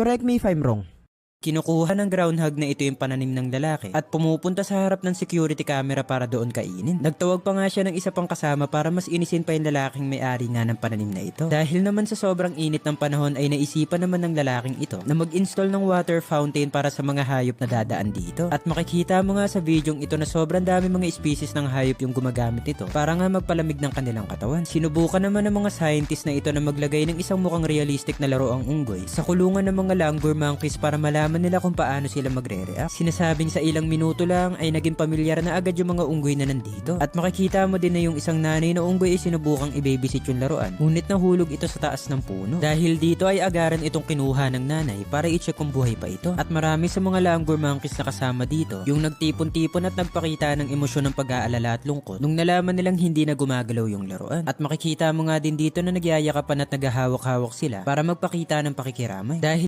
Correct me if I'm wrong. Kinukuha ng groundhog na ito yung pananim ng lalaki at pumupunta sa harap ng security camera para doon kainin. Nagtawag pa nga siya ng isa pang kasama para mas inisin pa yung lalaking may-ari nga ng pananim na ito. Dahil naman sa sobrang init ng panahon ay naisipan naman ng lalaking ito na mag-install ng water fountain para sa mga hayop na dadaan dito. At makikita mo nga sa videong ito na sobrang dami mga species ng hayop yung gumagamit nito para nga magpalamig ng kanilang katawan. Sinubukan naman ng mga scientist na ito na maglagay ng isang mukhang realistic na laro ang unggoy sa kulungan ng mga langur monkeys para malaman nila kung paano sila magre-react. Sinasabing sa ilang minuto lang ay naging pamilyar na agad yung mga unggoy na nandito. At makikita mo din na yung isang nanay na unggoy ay sinubukang i-babysit yung laruan. Ngunit nahulog ito sa taas ng puno. Dahil dito ay agaran itong kinuha ng nanay para i-check kung buhay pa ito. At marami sa mga langur monkeys na kasama dito yung nagtipon-tipon at nagpakita ng emosyon ng pag-aalala at lungkot nung nalaman nilang hindi na gumagalaw yung laruan. At makikita mo nga din dito na nagyayakapan at naghahawak-hawak sila para magpakita ng pakikiramay. Dahil